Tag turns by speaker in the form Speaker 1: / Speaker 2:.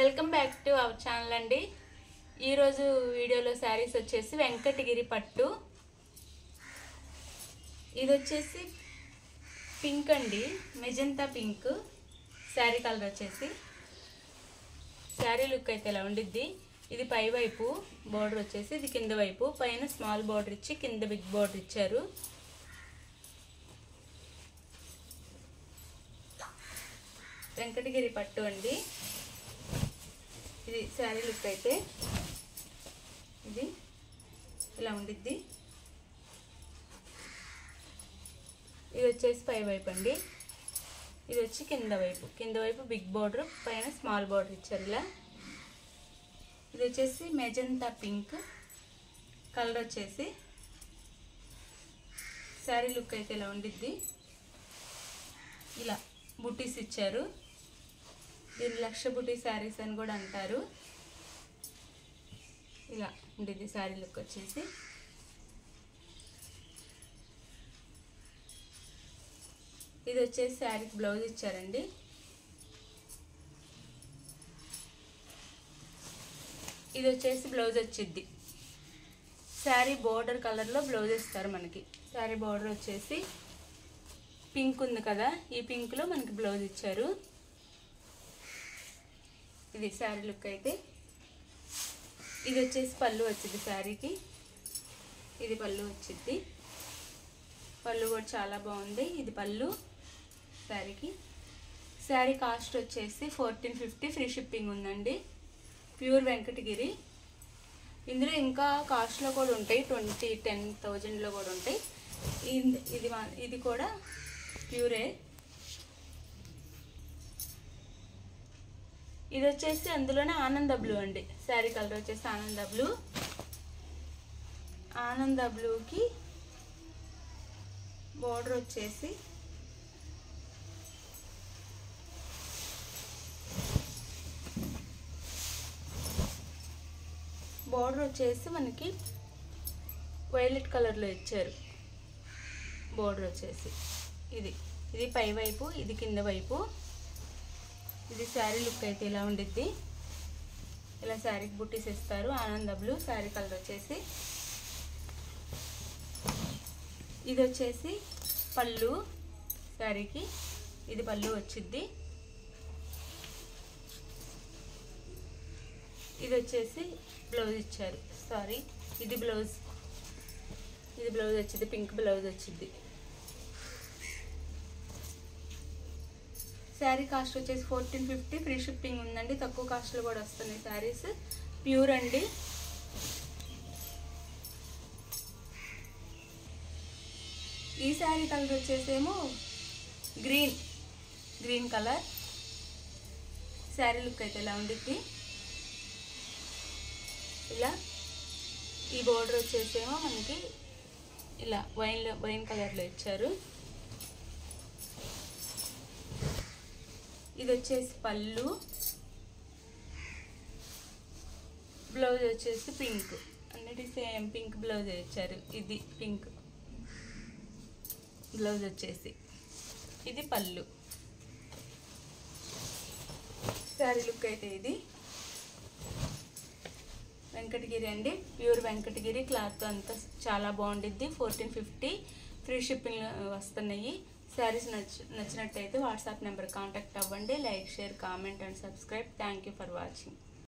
Speaker 1: Welcome back to our channel అండి. ఈరోజు వీడియోలో శారీస్ వచ్చేసి వెంకటగిరి పట్టు. ఇది వచ్చేసి పింక్ అండి, మెజంతా పింక్ శారీ కలర్ వచ్చేసి. శారీ లుక్ అయితే ఇలా ఉండిద్ది. ఇది పై వైపు బోర్డర్ వచ్చేసి, ఇది కింద వైపు. పైన స్మాల్ బోర్డర్ ఇచ్చి కింద బిగ్ బోర్డర్ ఇచ్చారు. వెంకటగిరి పట్టు అండి. ఇది శారీ లుక్ అయితే ఇది ఇలా ఉండిద్ది. ఇది వచ్చేసి పై వైపు అండి, ఇది వచ్చి కింద వైపు బిగ్ బోర్డర్, పైన స్మాల్ బోర్డర్ ఇచ్చారు ఇలా. ఇది వచ్చేసి మెజంతా పింక్ కలర్ వచ్చేసి. శారీ లుక్ అయితే ఇలా ఉండిద్ది. ఇలా బుటీస్ ఇచ్చారు. దీని లక్ష బుటీ శారీస్ అని కూడా అంటారు. ఇలా ఉండిద్ది శారీ లుక్ వచ్చేసి. ఇది వచ్చేసి శారీకి బ్లౌజ్ ఇచ్చారండి. ఇది వచ్చేసి బ్లౌజ్ వచ్చిద్ది. శారీ బోర్డర్ కలర్లో బ్లౌజ్ ఇస్తారు మనకి. శారీ బోర్డర్ వచ్చేసి పింక్ ఉంది కదా, ఈ పింక్లో మనకి బ్లౌజ్ ఇచ్చారు. ఇది శారీ లుక్ అయితే. ఇది వచ్చేసి పళ్ళు వచ్చింది శారీకి. ఇది పళ్ళు వచ్చింది. పళ్ళు కూడా చాలా బాగుంది. ఇది పళ్ళు శారీకి. శారీ కాస్ట్ వచ్చేసి 1450, ఫ్రీ షిప్పింగ్ ఉందండి. ప్యూర్ వెంకటగిరి. ఇందులో ఇంకా కాస్ట్లో కూడా ఉంటాయి, 10,000లో కూడా ఉంటాయి. ఇది కూడా ప్యూరే. ఇది వచ్చేసి అందులోనే ఆనంద బ్లూ అండి. శారీ కలర్ వచ్చేసి ఆనంద బ్లూ. ఆనంద బ్లూకి బోర్డర్ వచ్చేసి మనకి వైలెట్ కలర్లో ఇచ్చారు. బోర్డర్ వచ్చేసి ఇది పై వైపు, ఇది కింద వైపు. ఇది శారీ లుక్ అయితే ఇలా ఉండిద్ది. ఇలా శారీకి బుట్టీస్ ఇస్తారు. ఆనంద బ్లూ శారీ కలర్ వచ్చేసి. ఇది వచ్చేసి పళ్ళు శారీకి. ఇది పళ్ళు వచ్చిద్ది. ఇది వచ్చేసి బ్లౌజ్ ఇచ్చారు. ఇది బ్లౌజ్ వచ్చింది. పింక్ బ్లౌజ్ వచ్చింది. శారీ కాస్ట్ వచ్చేసి 1450, ఫ్రీ షిప్పింగ్ ఉందండి. తక్కువ కాస్ట్లో కూడా వస్తున్నాయి శారీస్. ప్యూర్ అండి. ఈ శారీ కలర్ వచ్చేసేమో గ్రీన్ కలర్. శారీ లుక్ అయితే ఇలా ఉండిద్ది. ఇలా ఈ బోర్డర్ వచ్చేసేమో మనకి ఇలా వైన్ కలర్లో ఇచ్చారు. ఇది వచ్చేసి పళ్ళు. బ్లౌజ్ వచ్చేసి పింక్. అన్నిటి సేమ్ పింక్ బ్లౌజ్ ఇచ్చారు. ఇది పింక్ బ్లౌజ్ వచ్చేసి. ఇది పళ్ళు. శారీ లుక్ అయితే ఇది వెంకటగిరి అండి. ప్యూర్ వెంకటగిరి. క్లాత్ అంతా చాలా బాగుండిద్ది. 1450, ఫ్రీ షిప్పింగ్ వస్తున్నాయి. శారీస్ నచ్చినట్టయితే వాట్సాప్ నెంబర్ కాంటాక్ట్ అవ్వండి. Like, share, comment and subscribe. Thank you for watching.